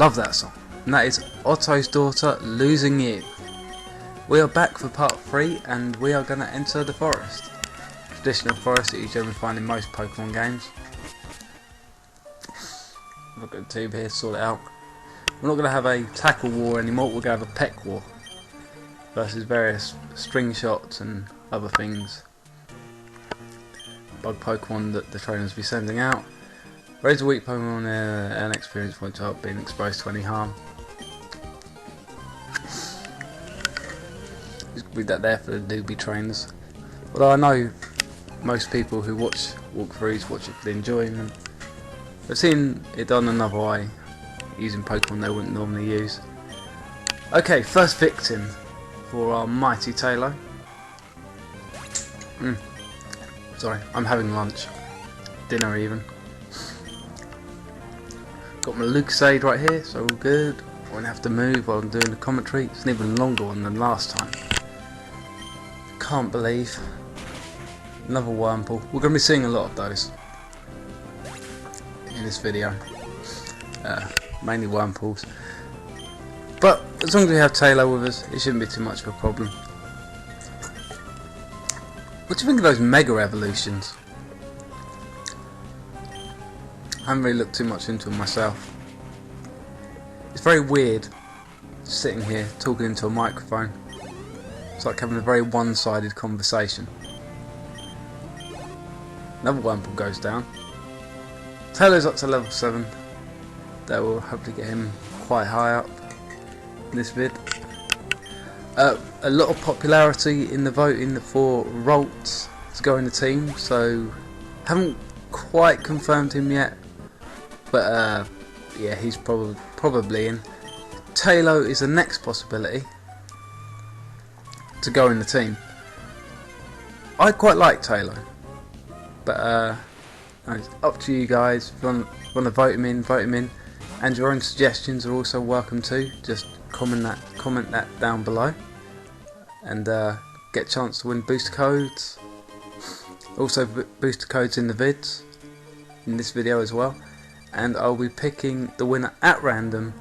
Love that song. And that is Otto's Daughter, Losing You. We are back for part 3 and we are going to enter the forest. Traditional forest that you generally find in most Pokemon games. I've got a tube here, sort it out. We're not going to have a tackle war anymore, we're going to have a peck war. Versus various string shots and other things. Bug Pokemon that the trainers will be sending out. Raise a weak Pokemon and experience points without being exposed to any harm. Just read that there for the newbie trainers. Although I know most people who watch walkthroughs watch it for the enjoyment. I've seen it done another way, using Pokemon they wouldn't normally use. Okay, first victim for our mighty Taillow. Sorry, I'm having lunch. Dinner even. Got my Lucasade right here, so all good. I won't have to move while I'm doing the commentary. It's an even longer one than last time. Can't believe. Another Wurmple. We're going to be seeing a lot of those in this video. Mainly Wurmples. But as long as we have Taillow with us, it shouldn't be too much of a problem. What do you think of those Mega Evolutions? I haven't really looked too much into them myself. It's very weird sitting here talking into a microphone. It's like having a very one-sided conversation. Another Wurmple goes down. Taillow's up to level 7. That will hopefully get him quite high up in this vid. A lot of popularity in the voting for Rolt to go in the team, so haven't quite confirmed him yet. But yeah, he's probably in. Taillow is the next possibility to go in the team. I quite like Taillow, but it's up to you guys. If you want to vote him in, and your own suggestions are also welcome too. Just comment that down below, and get a chance to win booster codes. Also booster codes in the vids in this video as well. And I'll be picking the winner at random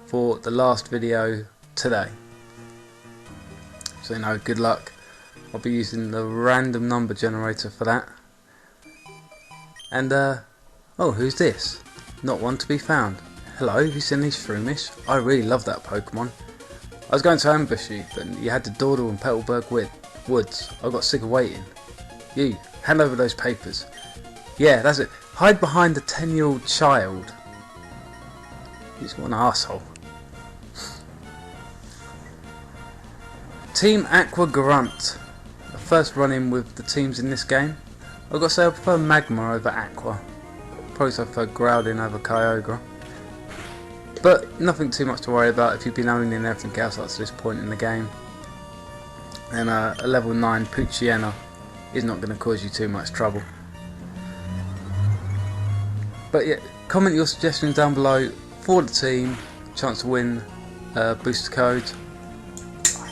for the last video today. So good luck. I'll be using the random number generator for that. And oh, who's this? Not one to be found. Hello, have you seen these Shroomish? I really love that Pokemon. I was going to ambush you, but you had to dawdle in Petalburg Woods. I got sick of waiting. You, hand over those papers. Yeah, that's it. Hide behind a 10-year-old child. He's one asshole. Team Aqua Grunt. The first run-in with the teams in this game. I've got to say I prefer Magma over Aqua. Probably prefer Groudon over Kyogre. But nothing too much to worry about if you've been owning everything else up to this point in the game. And a level 9 Poochyena is not going to cause you too much trouble. But yeah, comment your suggestions down below for the team. Chance to win booster codes.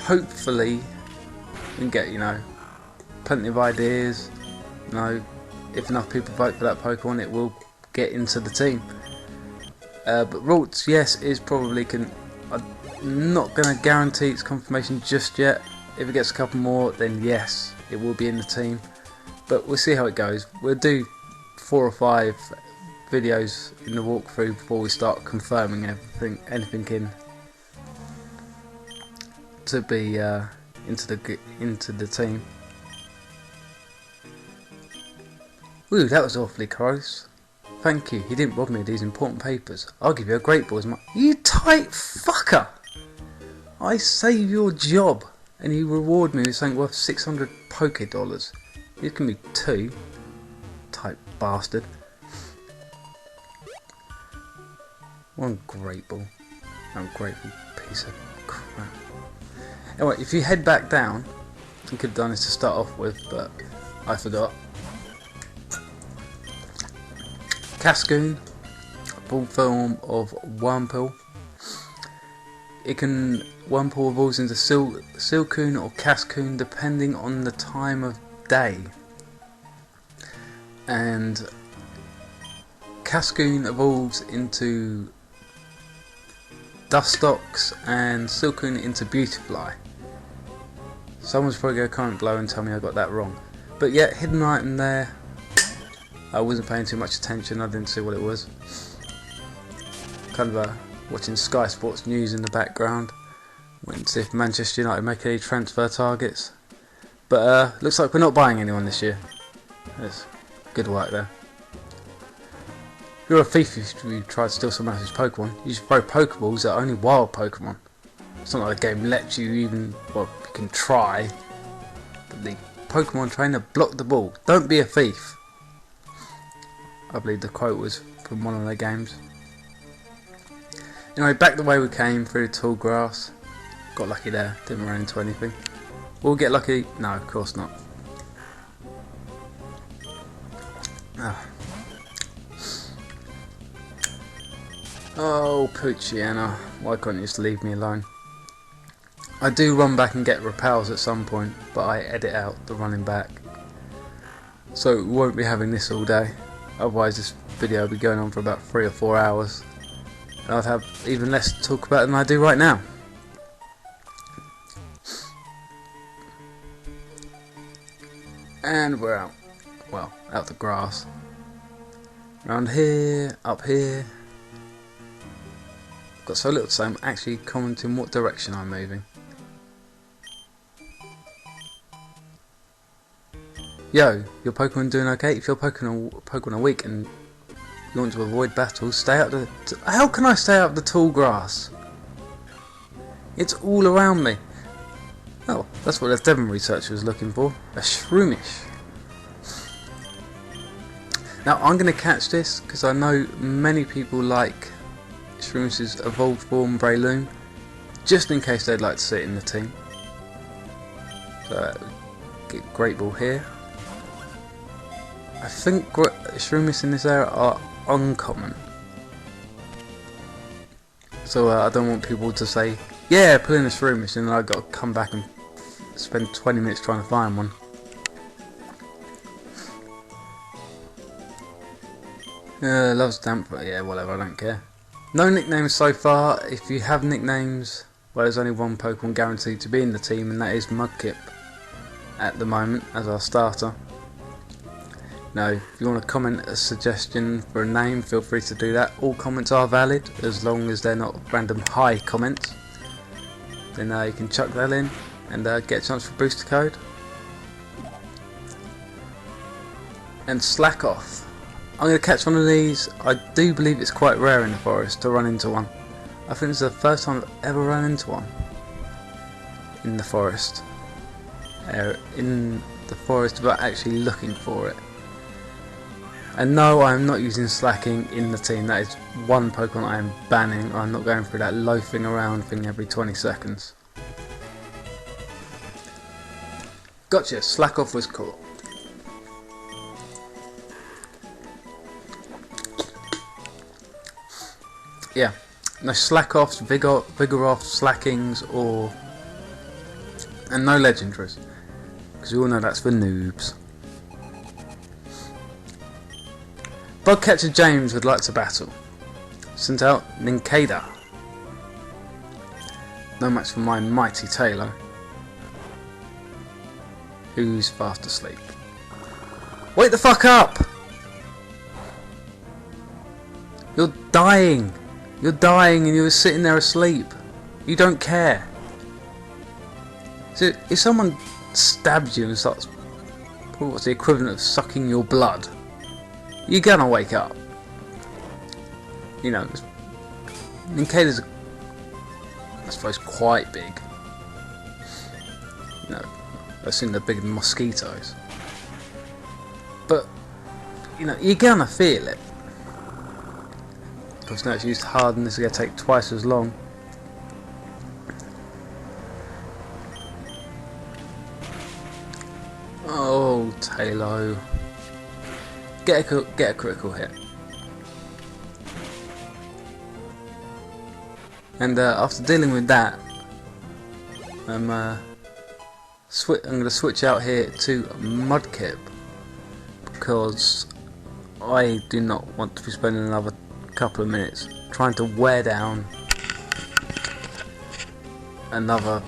Hopefully we can get plenty of ideas. If enough people vote for that Pokemon, it will get into the team. But Ralts, yes, is probably I'm not going to guarantee its confirmation just yet. If it gets a couple more, then yes, it will be in the team. But we'll see how it goes. We'll do 4 or 5 videos in the walkthrough before we start confirming anything in to be into the team. Ooh, that was awfully close. Thank you. He didn't rob me of these important papers. I'll give you a great boy's money. You tight fucker! I save your job, and you reward me with something worth 600 Poké dollars. You can be 2. Tight bastard. One ungrateful piece of crap. Anyway, if you head back down, I could have done this to start off with, but I forgot. Cascoon, a full form of Wurmple. Wurmple evolves into Silcoon or Cascoon depending on the time of day. And Cascoon evolves into Dustox and Silcoon into Beautifly. Someone's probably going to comment below and tell me I got that wrong. But yeah, hidden item there. I wasn't paying too much attention, I didn't see what it was. Kind of watching Sky Sports News in the background. Waiting to see if Manchester United make any transfer targets. But looks like we're not buying anyone this year. That's good work there. You're a thief if you try to steal someone else's Pokemon. You should throw Pokeballs at only wild Pokemon. It's not like the game lets you even, well, you can try. But the Pokemon trainer blocked the ball. Don't be a thief. I believe the quote was from one of their games. Anyway, back the way we came through the tall grass. Got lucky there, didn't run into anything. We'll get lucky. No, of course not. Ah. Oh, Poochyena, why can't you just leave me alone? I do run back and get repels at some point, but I edit out the running back. So we won't be having this all day. Otherwise this video will be going on for about 3 or 4 hours. And I'd have even less to talk about than I do right now. And we're out. Well, out the grass. Around here, up here. Got so little to say, I'm actually commenting what direction I'm moving. Yo, your Pokemon doing okay? If your Pokemon are weak and you want to avoid battles, stay out the... How can I stay out of the tall grass? It's all around me. Oh, that's what the Devon researcher was looking for. A Shroomish. Now I'm going to catch this because I know many people like Shroomish's evolved form Breloom, just in case they'd like to see it in the team. So get Great Ball here. I think Shroomish in this area are uncommon. So I don't want people to say, yeah, put in a Shroomish, and then I've got to come back and spend 20 minutes trying to find one. Loves damp, but yeah, whatever, I don't care. No nicknames so far. If you have nicknames, well, there's only one Pokemon guaranteed to be in the team, and that is Mudkip at the moment as our starter. Now, if you want to comment a suggestion for a name, feel free to do that. All comments are valid as long as they're not random hi comments. Then you can chuck that in and get a chance for booster code. And slack off. I'm going to catch one of these. I do believe it's quite rare in the forest to run into one. I think it's the first time I've ever run into one in the forest. In the forest without actually looking for it. And no, I'm not using slacking in the team. That is one Pokemon I am banning. I'm not going through that loafing around thing every 20 seconds. Gotcha, slack off was cool. Yeah, no slack offs, vigor offs, slackings, and no legendaries, because we all know that's for noobs. Bugcatcher James would like to battle. Sent out Nincada. No match for my mighty Taillow, who's fast asleep. Wake the fuck up! You're dying! You're dying and you're sitting there asleep. You don't care. So if someone stabs you and starts, what's the equivalent of sucking your blood, you're gonna wake up. You know, Nincada's, I suppose, quite big. You know, I've seen they're bigger than mosquitoes. But, you know, you're gonna feel it. Because now it's used hard and this is going to take twice as long. Oh, Taillow. Get a critical hit. And after dealing with that, I'm going to switch out here to Mudkip. Because I do not want to be spending another couple of minutes trying to wear down another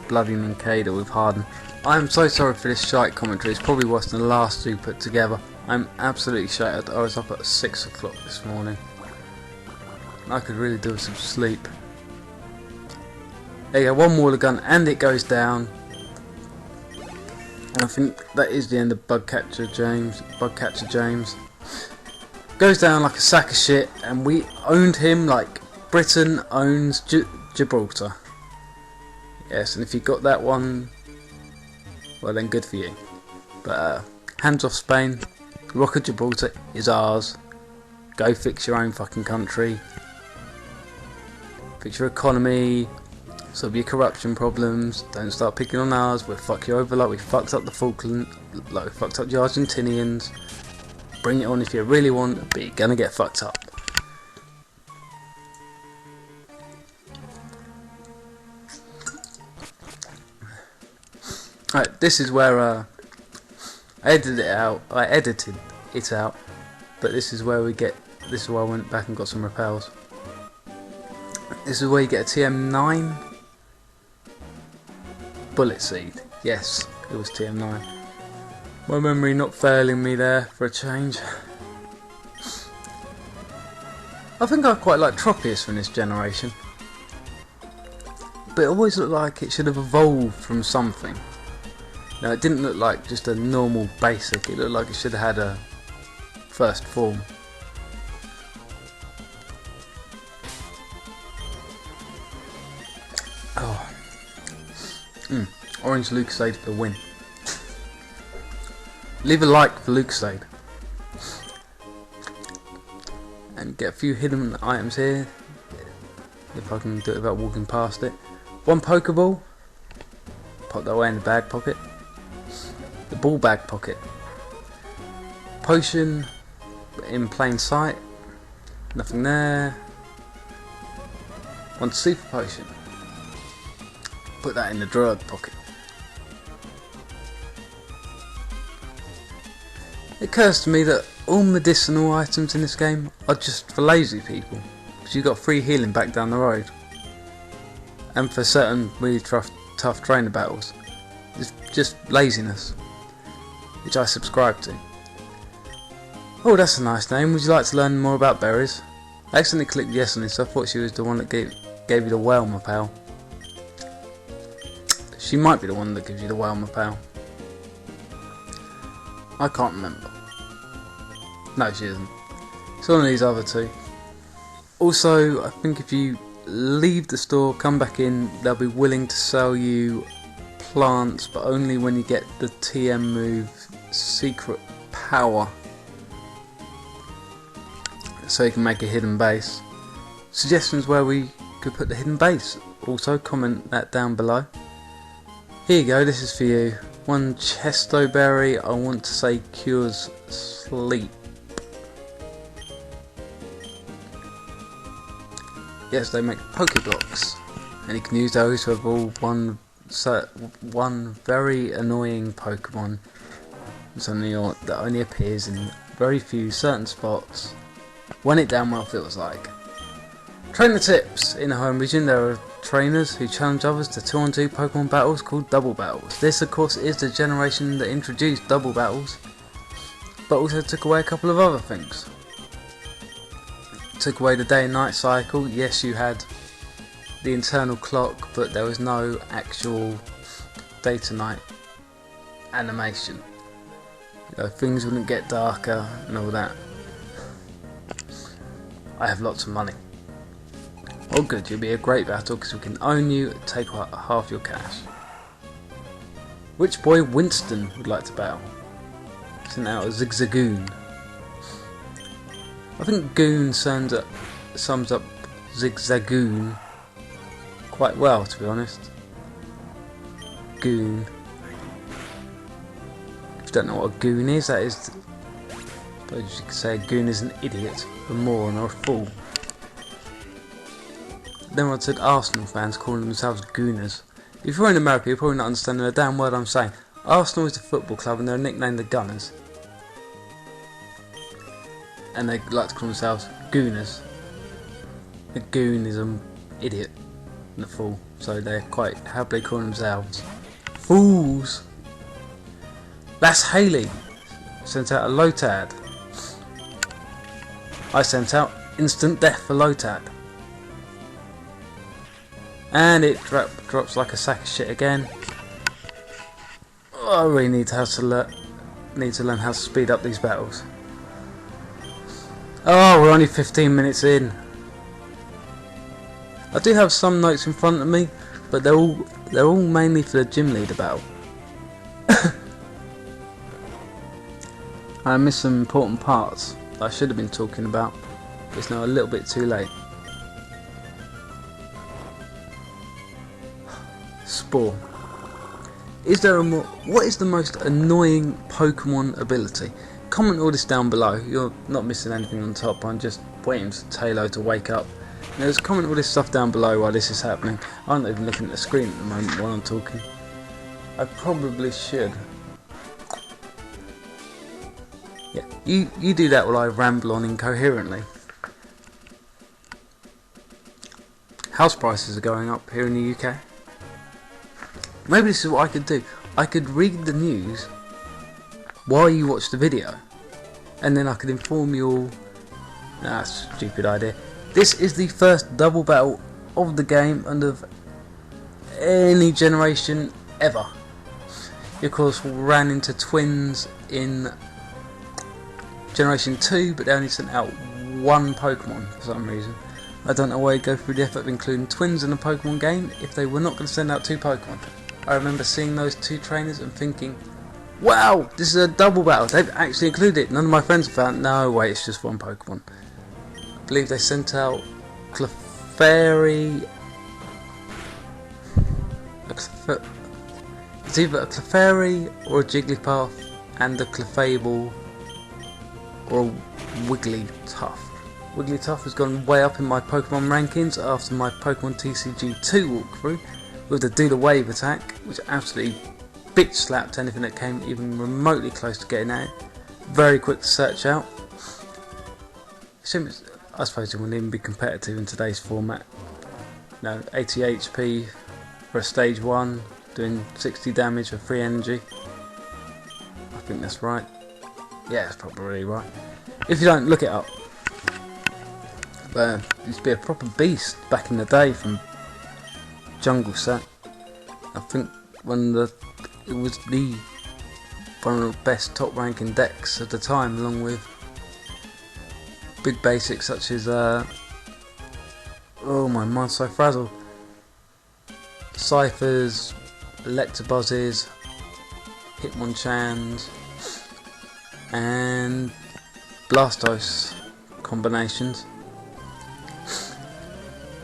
bloody Ninkada with Harden. I'm so sorry for this shite commentary. It's probably worse than the last two put together. I'm absolutely shattered. I was up at 6 o'clock this morning. I could really do with some sleep. There you go, one water gun and it goes down. And I think that is the end of Bugcatcher James. Goes down like a sack of shit, and we owned him like Britain owns Gibraltar. Yes, and if you got that one, well then good for you. But hands off Spain. Rock of Gibraltar is ours. Go fix your own fucking country. Fix your economy. Solve your corruption problems. Don't start picking on ours. We'll fuck you over like we fucked up the Falkland, like we fucked up the Argentinians. Bring it on if you really want, but you're gonna get fucked up. Right, this is where I edited it out, but this is where this is where I went back and got some repels. This is where you get a TM9 bullet seed. Yes, it was TM9. My memory not failing me there for a change. I think I quite like Tropius from this generation, but it always looked like it should have evolved from something. Now it didn't look like just a normal basic, it looked like it should have had a first form. Oh. Orange Lucasade for the win. Leave a like for Lucasade. And get a few hidden items here. If I can do it without walking past it. One Pokeball. Pop that away in the bag pocket. The ball bag pocket. Potion in plain sight. Nothing there. One super potion. Put that in the druid pocket. It occurs to me that all medicinal items in this game are just for lazy people, because you've got free healing back down the road, and for certain really tough trainer battles. It's just laziness, which I subscribe to. Oh, that's a nice name. Would you like to learn more about berries? I accidentally clicked yes on this, so I thought she was the one that gave you the whale, my pal. She might be the one that gives you the whale, my pal. I can't remember. No, she isn't. It's one of these other two. Also, I think if you leave the store, come back in, they'll be willing to sell you plants, but only when you get the TM move secret power, so you can make a hidden base. Suggestions where we could put the hidden base. Also, comment that down below. Here you go, this is for you. One Chesto berry, I want to say cures sleep. Yes, they make Pokeblocks, and you can use those to evolve one very annoying Pokemon that only appears in very few certain spots, when it damn well feels like. Trainer tips. In the home region there are trainers who challenge others to 2-on-2 Pokemon battles called double battles. This of course is the generation that introduced double battles, but also took away a couple of other things. Took away the day and night cycle. Yes, you had the internal clock, but there was no actual day to night animation. You know, things wouldn't get darker and all that. I have lots of money. Oh good, you'll be a great battle because we can own you and take half your cash. Which boy Winston would like to battle? Sent out a Zigzagoon. I think Goon sums up Zigzagoon quite well, to be honest. Goon. If you don't know what a goon is, that is, I suppose you could say a goon is an idiot, a moron or a fool. Then I said Arsenal fans calling themselves Gooners. If you're in America, you're probably not understanding a damn word I'm saying. Arsenal is a football club and they're nicknamed the Gunners. And they like to call themselves Gooners. A goon is an idiot. in the fall, so they're quite happily calling themselves fools. That's Haley. Sent out a Lotad. I sent out instant death for Lotad. And it drops like a sack of shit again. Oh, I really need to learn how to speed up these battles. Oh, we're only 15 minutes in. I do have some notes in front of me, but they're all mainly for the gym leader battle. I missed some important parts that I should have been talking about, but it's now a little bit too late. Spore. What is the most annoying Pokemon ability? Comment all this down below. You're not missing anything on top. I'm just waiting for Taillow to wake up. Now, just comment all this stuff down below while this is happening. I'm not even looking at the screen at the moment while I'm talking. I probably should. Yeah, you do that while I ramble on incoherently. House prices are going up here in the UK. Maybe this is what I could do. I could read the news while you watch the video, and then I could inform you all. Nah, that's a stupid idea. This is the first double battle of the game and of any generation ever. You of course ran into twins in Generation 2, but they only sent out one Pokemon for some reason. I don't know why you go through the effort of including twins in a Pokemon game if they were not going to send out two Pokemon. I remember seeing those two trainers and thinking, wow, this is a double battle, they've actually included it. None of my friends found, no wait, it's just one Pokemon. I believe they sent out Clefairy. It's either a Clefairy or a Jigglypuff and a Clefable or a Wigglytuff. Wigglytuff has gone way up in my Pokemon rankings after my Pokemon TCG 2 walkthrough with the Do the Wave attack, which absolutely bitch slapped anything that came even remotely close to getting at it. Very quick to search out. I suppose it wouldn't even be competitive in today's format. No, 80 HP for a stage 1, doing 60 damage for 3 energy. I think that's right. Yeah, it's probably right. If you don't, look it up. But it used to be a proper beast back in the day from Jungle Set. I think it was one of the best top ranking decks at the time, along with big basics such as oh my mind's so frazzled. Ciphers, Electabuzzes, Hitmonchans and Blastoise combinations.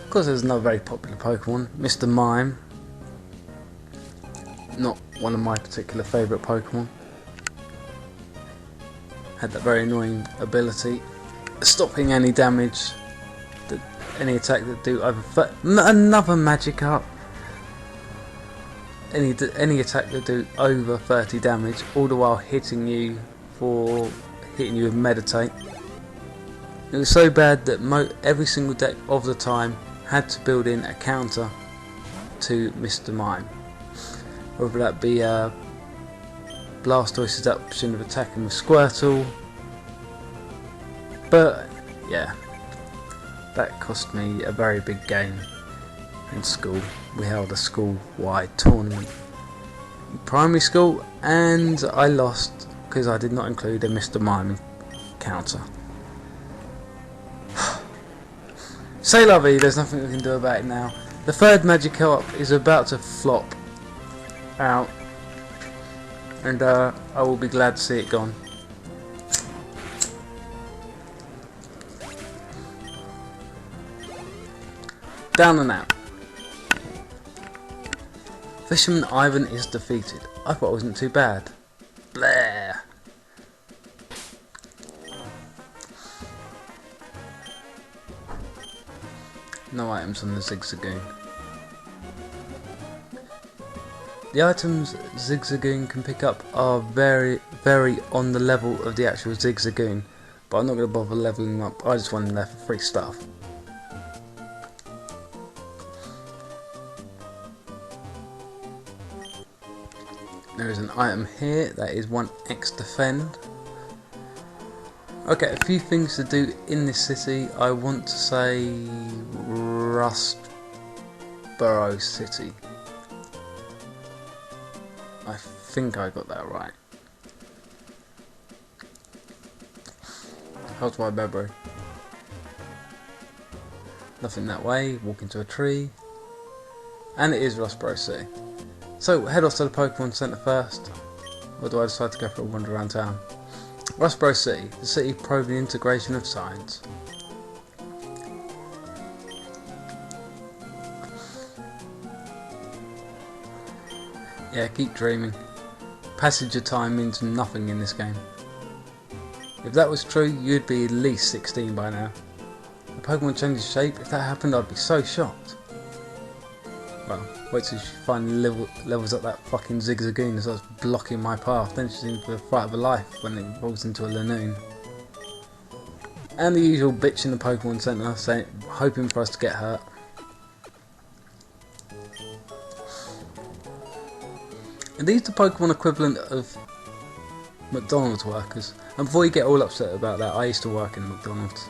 Of course there's another very popular Pokemon, Mr. Mime. Not one of my particular favourite Pokemon. Had that very annoying ability, stopping any damage, any attack that do over another Magikarp. Any attack that do over 30 damage, all the while hitting you with Meditate. It was so bad that every single deck of the time had to build in a counter to Mr. Mime. Whether that be Blastoise's option of attacking with Squirtle. But yeah, that cost me a very big game in school. We held a school-wide tournament in primary school and I lost because I did not include a Mr. Mime counter. Say lovey, there's nothing we can do about it now. The third Magikarp is about to flop out and I will be glad to see it gone. Down and out. Fisherman Ivan is defeated. I thought it wasn't too bad. Blah. No items on the Zigzagoon. The items Zigzagoon can pick up are very on the level of the actual Zigzagoon, but I'm not going to bother leveling them up. I just want them there for free stuff. There is an item here that is 1x defend. Okay, a few things to do in this city. I want to say Rustboro City. I think I got that right. How's my memory? Nothing that way. Walk into a tree. And it is Rustboro City. So head off to the Pokemon Center first. Or do I decide to go for a wander around town? Rustboro City, the city probing the integration of science. Yeah, keep dreaming. Passage of time means nothing in this game. If that was true, you'd be at least 16 by now. The Pokemon changes shape. If that happened, I'd be so shocked. Well, wait till she finally levels up that fucking Zigzagoon and starts blocking my path. Then she's in for the fight of her life when it evolves into a Lanoon. And the usual bitch in the Pokemon Center, saying, hoping for us to get hurt. Are these the Pokemon equivalent of McDonald's workers? And before you get all upset about that, I used to work in McDonald's.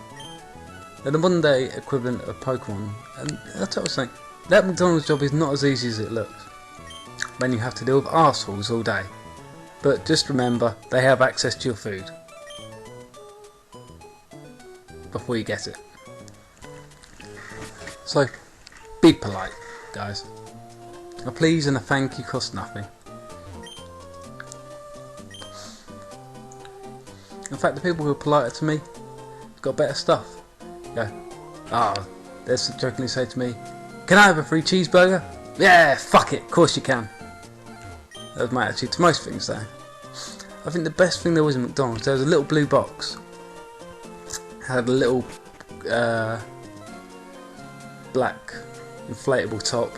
They're the modern day equivalent of Pokemon. And I'll tell you something. That McDonald's job is not as easy as it looks. When you have to deal with arseholes all day. But just remember, they have access to your food. Before you get it. So, be polite, guys. A please and a thank you cost nothing. In fact, the people who are politer to me have got better stuff. Go, they'll jokingly say to me, "Can I have a free cheeseburger?" Yeah, fuck it, of course you can. That was my attitude to most things though. I think the best thing there was in McDonald's, there was a little blue box. Had a little black inflatable top.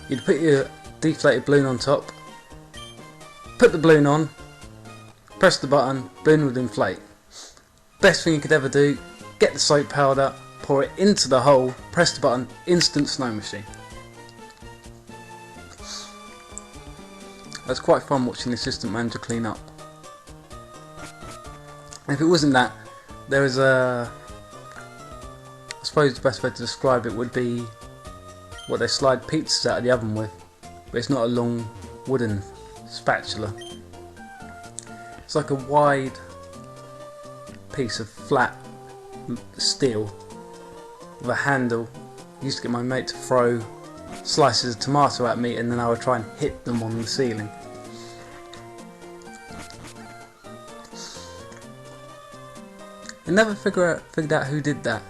You'd put your deflated balloon on top, put the balloon on, press the button, balloon would inflate. Best thing you could ever do, get the soap powder, pour it into the hole, press the button, instant snow machine. It was quite fun watching the assistant manager clean up. And if it wasn't that, there was I suppose the best way to describe it would be what they slide pizzas out of the oven with, but it's not a long wooden spatula. It's like a wide piece of flat steel with a handle. I used to get my mate to throw slices of tomato at me and then I would try and hit them on the ceiling. I never figured out who did that.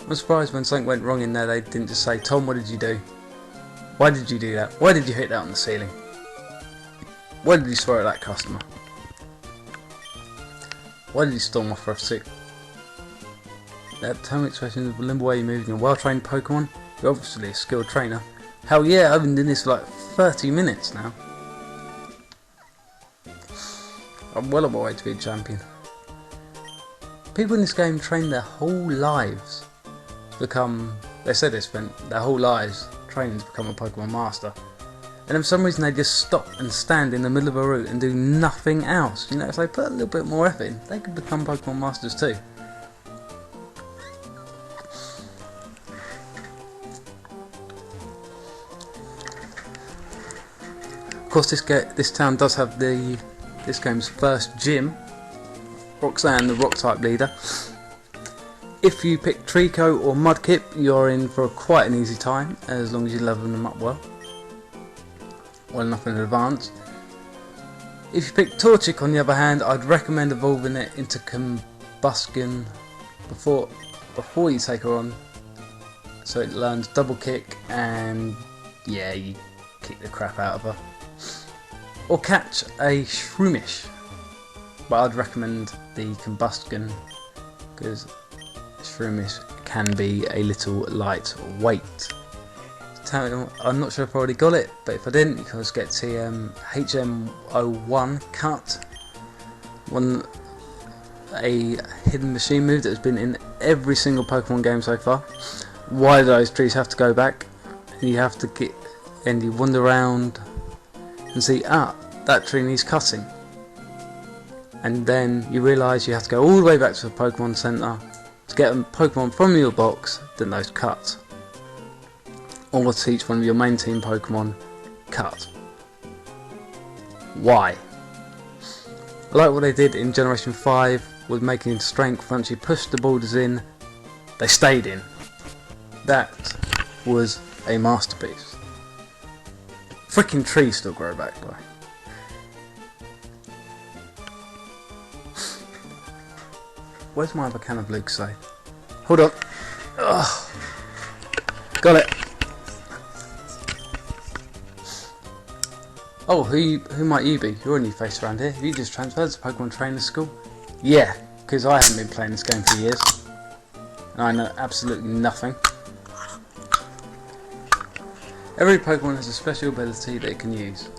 I'm surprised when something went wrong in there they didn't just say, "Tom, what did you do? Why did you do that? Why did you hit that on the ceiling? Why did you swear at that customer? Why did you storm off for a suit?" That tone expression of the limbo way you move in a well-trained Pokemon. You're obviously a skilled trainer. Hell yeah, I've been doing this for like 30 minutes now. I'm well on my way to be a champion. People in this game train their whole lives to become, they said they spent their whole lives training to become a Pokemon Master. And for some reason they just stop and stand in the middle of a route and do nothing else. You know, if they put a little bit more effort in, they could become Pokemon Masters too. Of course, this town does have this game's first gym, Roxanne, the Rock-type leader. If you pick Trico or Mudkip, you're in for quite an easy time, as long as you level them up well enough in advance. If you pick Torchic, on the other hand, I'd recommend evolving it into Combustion before you take her on, so it learns Double Kick and yeah, you kick the crap out of her. Or catch a Shroomish, but I'd recommend the Combustion because Shroomish can be a little lightweight. I'm not sure if I already got it, but if I didn't, you can just get HM01 Cut, a hidden machine move that has been in every single Pokemon game so far. Why do those trees have to go back? And you have to you wander around and see, that tree needs cutting. And then you realise you have to go all the way back to the Pokemon Center to get a Pokemon from your box that knows cut. Or teach one of your main team Pokemon cut. Why? I like what they did in Generation 5 with making strength. Once you pushed the borders in, they stayed in. That was a masterpiece. Freaking trees still grow back though. Where's my other can of Lucozade? Hold on. Ugh. Got it. Oh, who might you be? You're a new face around here. Have you just transferred to Pokemon Trainer School? Yeah, because I haven't been playing this game for years. And I know absolutely nothing. Every Pokemon has a special ability that it can use.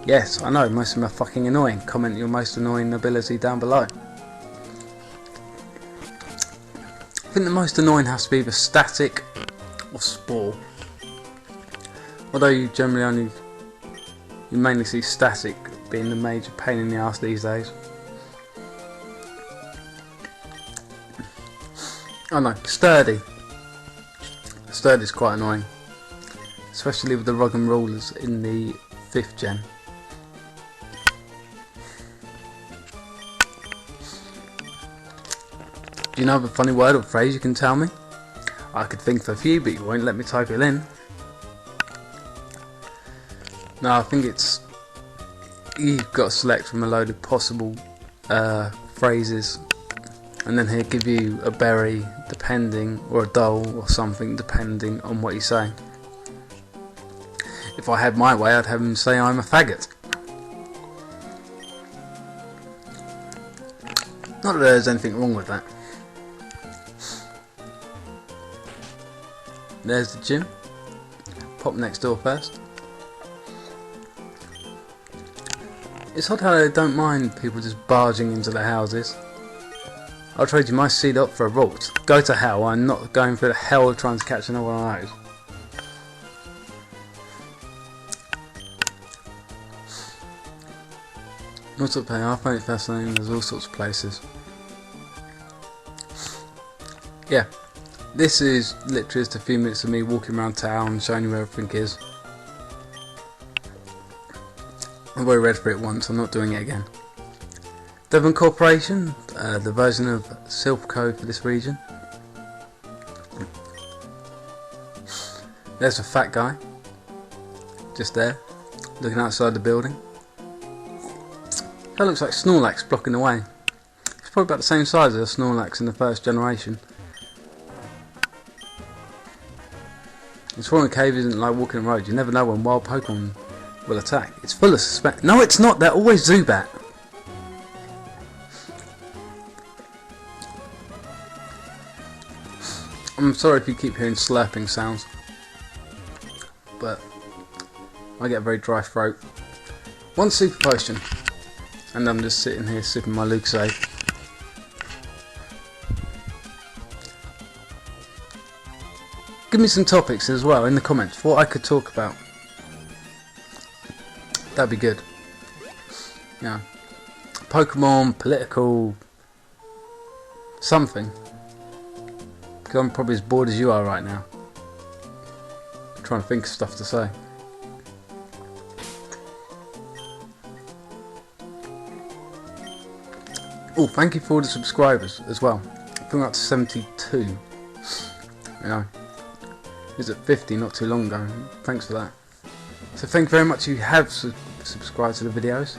Yes, I know, most of them are fucking annoying. Comment your most annoying ability down below. I think the most annoying has to be either static or spore. Although you mainly see static being the major pain in the ass these days. Oh no, sturdy. Sturdy's quite annoying. Especially with the rug and rollers in the 5th gen. Do you know of a funny word or phrase you can tell me? I could think of a few, but you won't let me type it in. No, I think it's... You've got to select from a load of possible phrases, and then he'll give you a berry depending, or a dole or something depending on what you say. If I had my way, I'd have him say I'm a faggot. Not that there's anything wrong with that. There's the gym. Pop next door first. It's odd how they don't mind people just barging into their houses. I'll trade you my seed up for a vault. Go to hell. I'm not going through the hell of trying to catch another one of those. What's up, I find it fascinating. There's all sorts of places. Yeah, this is literally just a few minutes of me walking around town, showing you where everything is. I've already read for it once, I'm not doing it again. Devon Corporation, the version of Silpco for this region. There's a fat guy, just there, looking outside the building. That looks like Snorlax blocking the way. It's probably about the same size as Snorlax in the 1st generation. Exploring a cave isn't like walking a road. You never know when wild Pokemon will attack. It's full of suspense. No, it's not. They're always Zubat. I'm sorry if you keep hearing slurping sounds, but I get a very dry throat. One super potion, and I'm just sitting here sipping my Lucozade. Give me some topics as well in the comments, what I could talk about. That'd be good. Yeah. Pokemon, political, something. Because I'm probably as bored as you are right now. I'm trying to think of stuff to say. Oh, thank you for all the subscribers as well. I think we're up to 72. You know. It was at 50 not too long ago. Thanks for that. So thank you very much who have subscribed to the videos.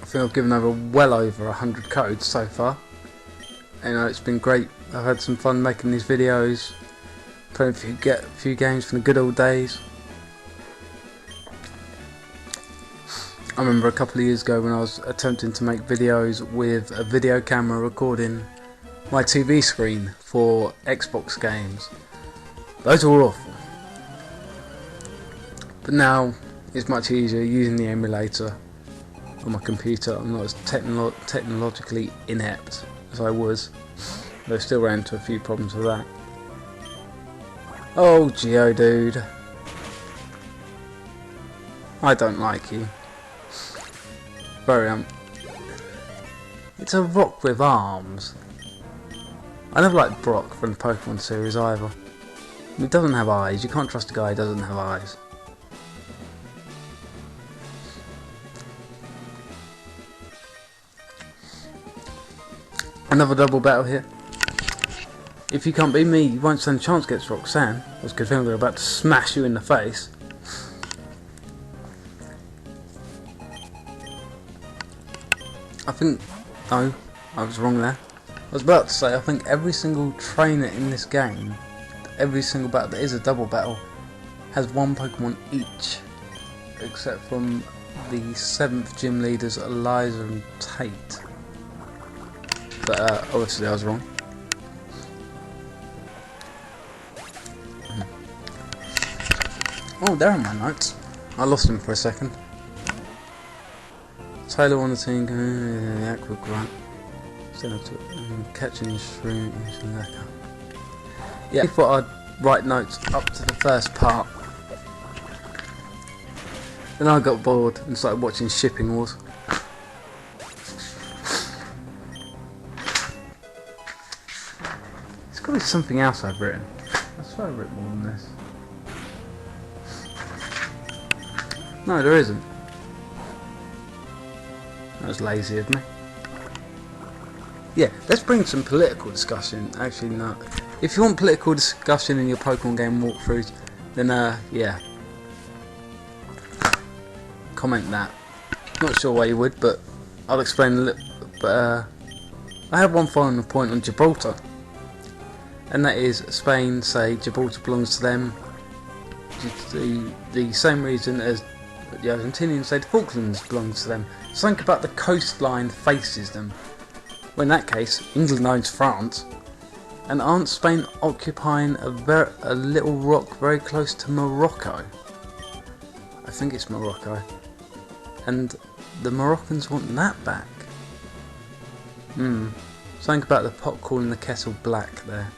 I think I've given over well over 100 codes so far. You know, it's been great. I've had some fun making these videos, playing a few games from the good old days. I remember a couple of years ago when I was attempting to make videos with a video camera recording my TV screen for Xbox games. Those were awful. But now it's much easier using the emulator on my computer. I'm not as technologically inept as I was. Though I still ran into a few problems with that. Oh, Geodude. I don't like you. Very It's a rock with arms. I never liked Brock from the Pokemon series either. He doesn't have eyes. You can't trust a guy who doesn't have eyes. Another double battle here. If you can't beat me, you won't stand a chance against Roxanne. I was confirmed they're about to smash you in the face. I think... No, I was wrong there. I was about to say, I think every single trainer in this game, every single battle that is a double battle, has one Pokemon each. Except from the 7th gym leaders, Eliza and Tate. But obviously I was wrong. Oh, there are my notes. I lost him for a second. Taillow on the team, Aqua Grunt. Catching shroom using Lecker. Yeah, I thought I'd write notes up to the first part. Then I got bored and started watching Shipping Wars. It's got to be something else I've written. I swear I've written more than this. No, there isn't. That was lazy of me. Yeah, let's bring some political discussion. Actually, no. If you want political discussion in your Pokemon game walkthroughs, then yeah. Comment that. Not sure why you would, but I'll explain a little. But I have one final point on Gibraltar, and that is Spain say Gibraltar belongs to them. The same reason as the Argentinians say the Falklands belongs to them. Something about the coastline faces them. Well, in that case, England owns France, and aren't Spain occupying a little rock very close to Morocco? I think it's Morocco, and the Moroccans want that back. Something about the pot calling the kettle black there.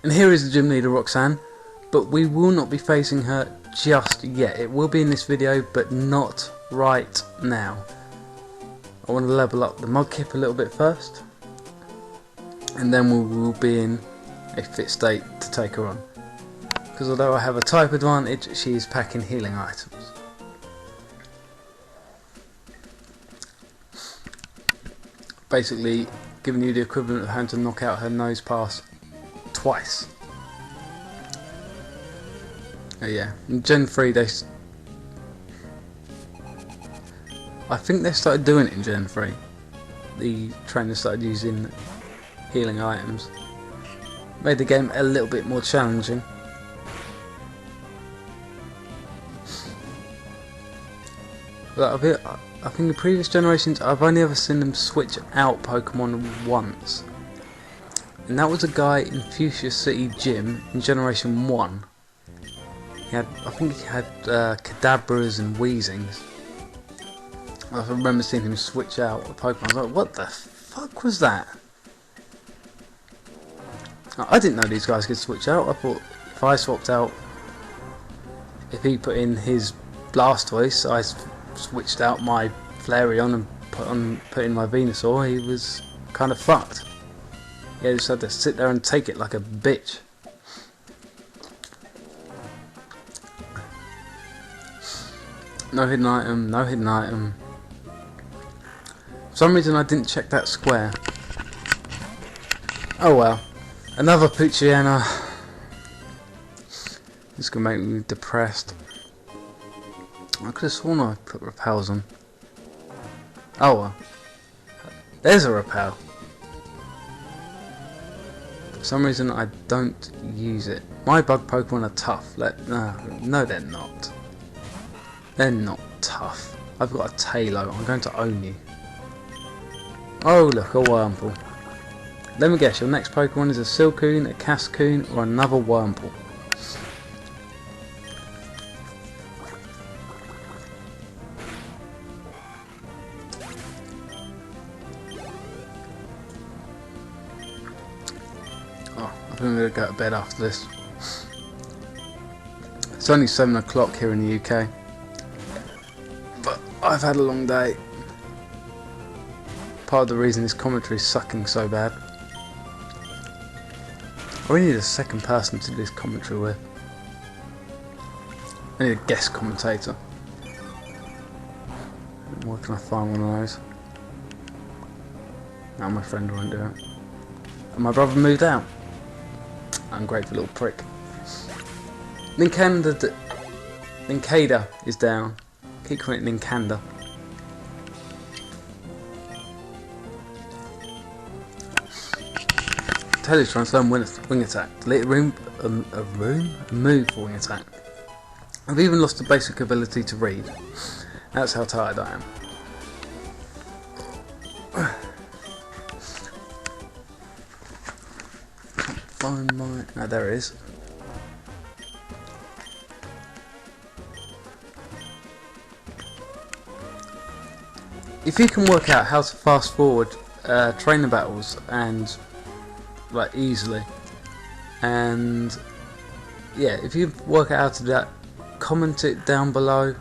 And here is the gym leader Roxanne, but we will not be facing her just yet. It will be in this video, but not right now. I want to level up the Mudkip a little bit first, and then we will be in a fit state to take her on. Because although I have a type advantage, she is packing healing items. Basically, giving you the equivalent of having to knock out her Nosepass twice. Oh yeah, in Gen 3 I think they started doing it in Gen 3. The trainers started using healing items. Made the game a little bit more challenging. But I think in previous generations I've only ever seen them switch out Pokemon once. And that was a guy in Fuchsia City Gym in Generation 1. I think he had Kadabras and Weezings. I remember seeing him switch out a Pokemon. I was like, what the fuck was that? I didn't know these guys could switch out. I thought if I swapped out, if he put in his Blastoise, I switched out my Flareon and put in my Venusaur, he was kind of fucked. Yeah, just had to sit there and take it like a bitch. No hidden item, no hidden item. For some reason I didn't check that square. Oh well. Another Poochyena. This is going to make me depressed. I could have sworn I put repels on. Oh well. There's a repel. For some reason I don't use it. My bug Pokemon are tough. No, they're not. They're not tough. I've got a Taillow. I'm going to own you. Oh look, a Wurmple. Let me guess, your next Pokemon is a Silcoon, a Cascoon, or another Wurmple. Oh, I think I'm going to go to bed after this. It's only 7 o'clock here in the UK, but I've had a long day. Part of the reason this commentary is sucking so bad. I really need a second person to do this commentary with. I need a guest commentator. Where can I find one of those? No, my friend won't do it. And my brother moved out. Ungrateful little prick. Ninkanda is down. Keep calling it Ninkanda. Taillow's trying to learn wing attack. Delete a move for wing attack. I've even lost the basic ability to read. That's how tired I am. Can't find my... No, there it is. If you can work out how to fast forward trainer battles and like easily, and yeah, if you work out how to do that, comment it down below.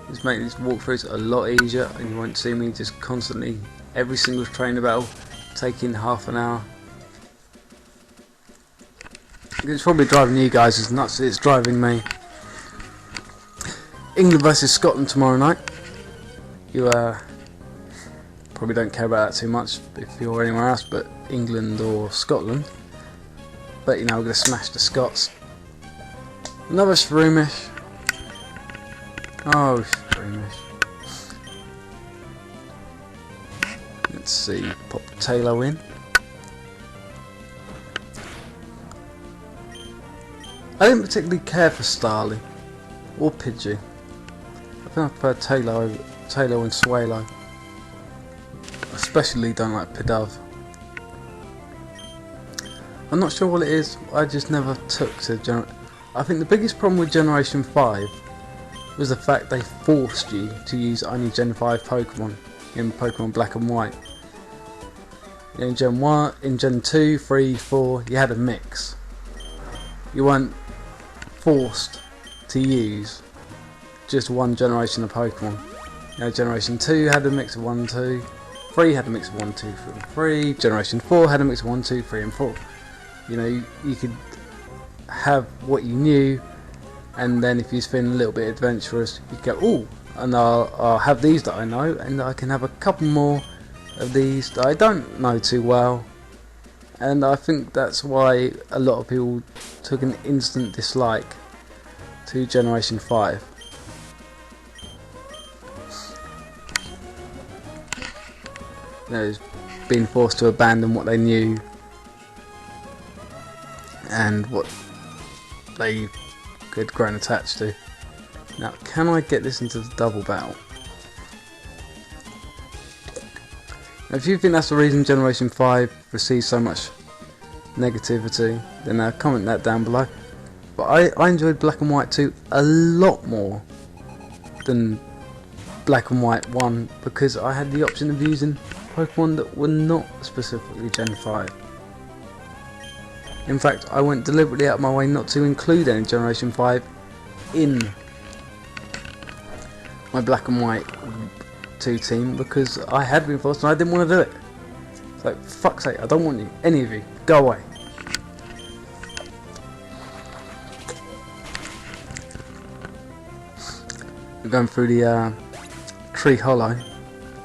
Just make these walkthroughs a lot easier, and you won't see me just constantly every single trainer battle taking half an hour. It's probably driving you guys as nuts as it's driving me. England versus Scotland tomorrow night. You probably don't care about that too much if you're anywhere else but England or Scotland. But you know, we're going to smash the Scots. Another Shroomish. Oh, Shroomish. Let's see, pop Taillow in. I didn't particularly care for Starly or Pidgey. I think I prefer Taillow and Swallow. I especially don't like Pidove. I'm not sure what it is, I just never took to I think the biggest problem with Generation 5 was the fact they forced you to use only Gen 5 Pokemon in Pokemon Black and White. In Gen 1, in Gen 2, 3, 4, you had a mix. You weren't forced to use just one generation of Pokemon. You know, Generation 2 had a mix of 1, 2, 3 had a mix of 1, 2, 3, Generation 4 had a mix of 1, 2, 3 and 4. You know, you could have what you knew, and then if you're feeling a little bit adventurous, you go, oh, and I'll have these that I know, and I can have a couple more of these that I don't know too well. And I think that's why a lot of people took an instant dislike to Generation 5. You know, being forced to abandon what they knew and what they had grown attached to. Now, can I get this into the double battle? Now, if you think that's the reason Generation 5 receives so much negativity, then comment that down below. But I enjoyed Black and White 2 a lot more than Black and White 1 because I had the option of using Pokemon that were not specifically Gen 5. In fact, I went deliberately out of my way not to include any Generation 5 in my Black and White 2 team because I had been forced and I didn't want to do it. It's like, for fuck's sake, I don't want you, any of you, go away. We're going through the Tree Hollow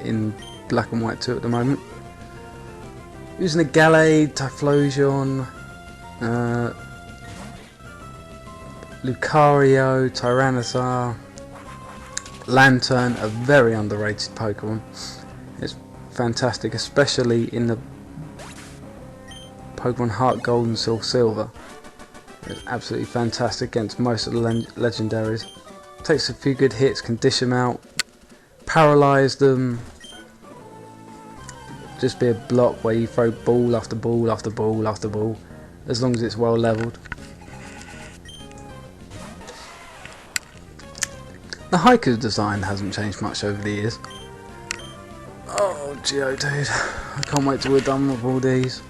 in Black and White 2 at the moment. Using a Gallade, Typhlosion, Lucario, Tyranitar, Lantern, a very underrated Pokemon. It's fantastic, especially in the Pokemon Heart Gold and Soul Silver. It's absolutely fantastic against most of the legendaries. Takes a few good hits, can dish them out, paralyze them, just be a block where you throw ball after ball after ball after ball, as long as it's well leveled. The Haiku design hasn't changed much over the years. Oh Geodude, I can't wait till we're done with all these.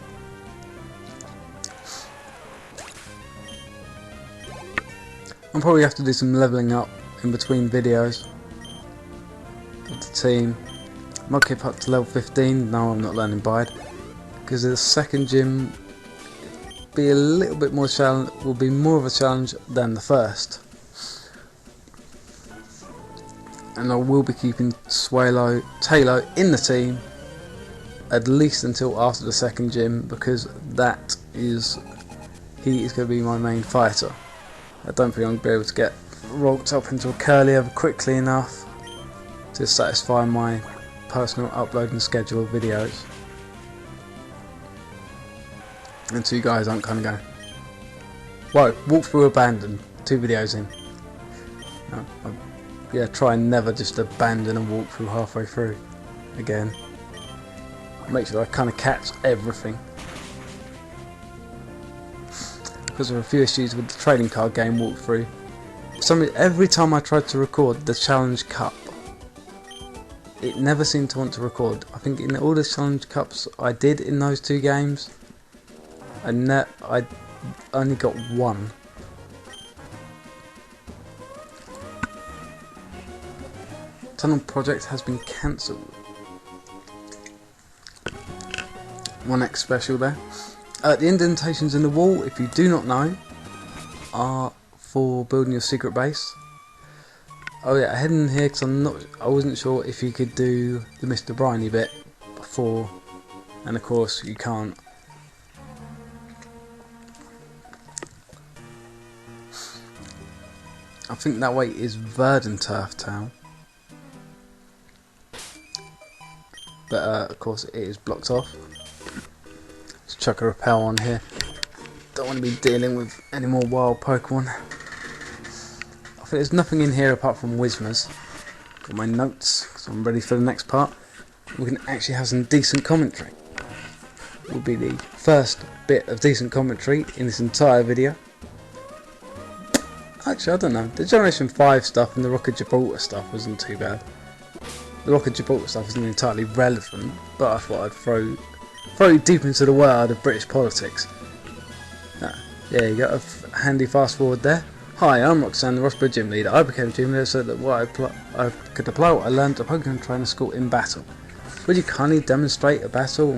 I'll probably have to do some levelling up in between videos of the team. Mudkip up to level 15. No, I'm not learning Bide, because the second gym be a little bit more challenge. Will be more of a challenge than the first. And I will be keeping Taillow in the team at least until after the second gym, because he is going to be my main fighter. I don't think I'm going to be able to get rolled up into a curly ever quickly enough to satisfy my personal uploading schedule of videos. And so you guys aren't kind of going, whoa, walkthrough abandoned, 2 videos in. No, yeah, try and never just abandon a walkthrough halfway through again. Make sure I kind of catch everything. Because there are a few issues with the trading card game walkthrough. Every time I tried to record the Challenge Cup, it never seemed to want to record. I think in all the Challenge Cups I did in those 2 games, I only got 1. Tunnel project has been cancelled. 1x special there. The indentations in the wall, if you do not know, are for building your secret base. Oh yeah, I head in here because I wasn't sure if you could do the Mr. Briny bit before, and of course you can't. I think that way is Verdanturf Town, but of course it is blocked off. Let's chuck a repel on here. Don't want to be dealing with any more wild Pokemon. I think there's nothing in here apart from Whismers. Got my notes, so I'm ready for the next part. We can actually have some decent commentary. It will be the first bit of decent commentary in this entire video. Actually, I don't know. The Generation 5 stuff and the Rock of Gibraltar stuff wasn't too bad. The Rock of Gibraltar stuff isn't entirely relevant, but I thought I'd throw you deep into the world of British politics. Yeah, you got a handy fast forward there. Hi, I'm Roxanne, the Rossborough gym leader. I became gym leader so that I could apply what I learned at Pokemon Trainer School in battle. Would you kindly demonstrate a battle?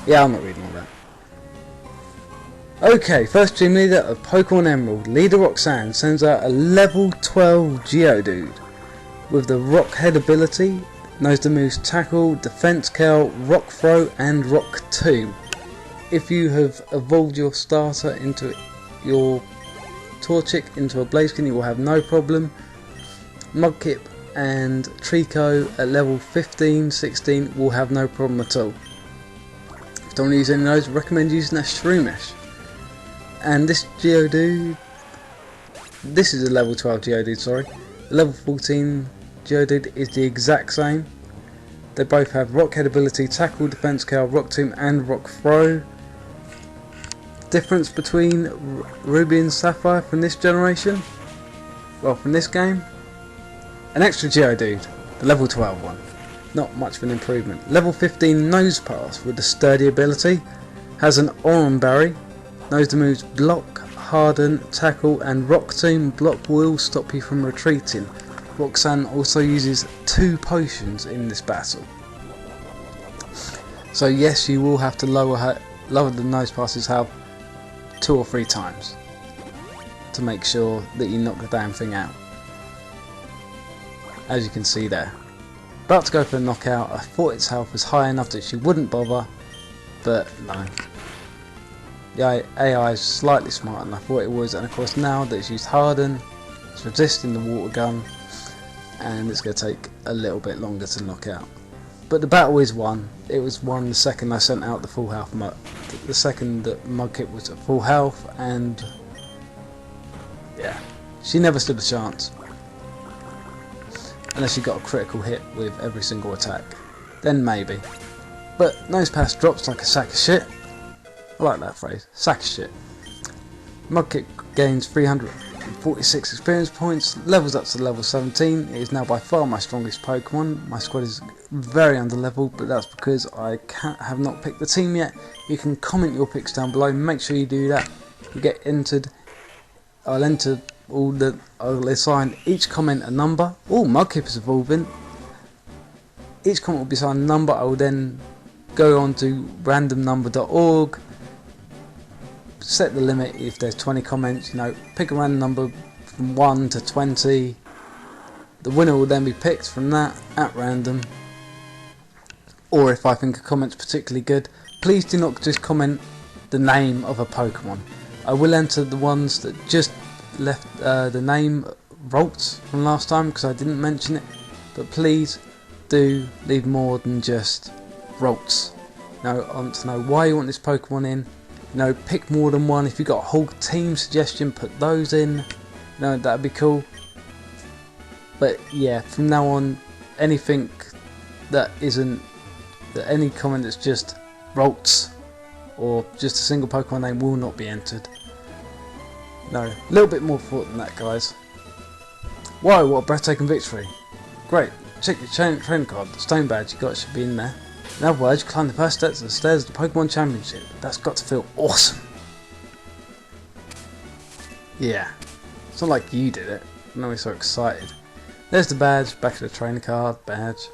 Yeah, I'm not reading all that. Okay, first gym leader of Pokemon Emerald, Leader Roxanne sends out a level 12 Geodude with the Rock Head ability, knows the moves Tackle, Defense Curl, Rock Throw and Rock Tomb. If you have evolved your starter into your Torchic into a Blaziken, you will have no problem. Mudkip and Trico at level 15, 16 will have no problem at all. If you don't want to use any of those, recommend using a Shroomish. And this Geodude, this is a level 12 Geodude, sorry. The level 14 Geodude is the exact same. They both have Rock Head ability, Tackle, Defense Curl, Rock Tomb and Rock Throw. Difference between Ruby and Sapphire from this generation, well, from this game, an extra Geodude, the level 12 one. Not much of an improvement. Level 15 Nosepass with the Sturdy ability, has an Oranberry, knows the moves Block, Harden, Tackle and Rock Tomb. Block will stop you from retreating. Roxanne also uses 2 potions in this battle. So yes, you will have to lower the Nosepas's health 2 or 3 times to make sure that you knock the damn thing out. As you can see there. About to go for a knockout. I thought its health was high enough that she wouldn't bother, but no. The AI is slightly smarter than I thought it was, and of course now that it's used Harden, it's resisting the water gun, and it's going to take a little bit longer to knock out. But the battle is won. It was won the second I sent out the full health the second that Mudkip was at full health, and yeah, she never stood a chance. Unless she got a critical hit with every single attack. Then maybe. But Nosepass drops like a sack of shit. I like that phrase, sack of shit. Mudkip gains 346 experience points, levels up to level 17. It is now by far my strongest Pokemon. My squad is very underleveled, but that's because I have not picked the team yet. You can comment your picks down below, make sure you do that. You get entered I'll enter I'll assign each comment a number. Oh, Mudkip is evolving. Each comment will be assigned a number. I will then go on to randomnumber.org, set the limit if there's 20 comments, you know, pick a random number from 1 to 20. The winner will then be picked from that at random. Or if I think a comment's particularly good, please do not just comment the name of a Pokemon. I will enter the ones that just left the name Volt from last time because I didn't mention it, but please do leave more than just Rolts. Now, I want to know why you want this Pokemon in. You know, pick more than one. If you've got a whole team suggestion, put those in. You know, that'd be cool. But yeah, from now on, anything that isn't, that any comment that's just Rolts or just a single Pokemon name will not be entered. No, a little bit more thought than that, guys. Wow, what a breathtaking victory. Great, check your trainer card. The stone badge you got should be in there. In other words, you climb the first steps of the stairs of the Pokemon Championship. That's got to feel awesome. Yeah, it's not like you did it. I know we're so excited. There's the badge, back of the trainer card, badge.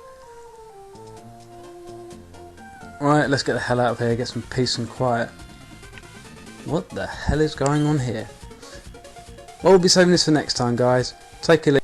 Right, let's get the hell out of here, get some peace and quiet. What the hell is going on here? Well, we'll be saving this for next time, guys. Take a look.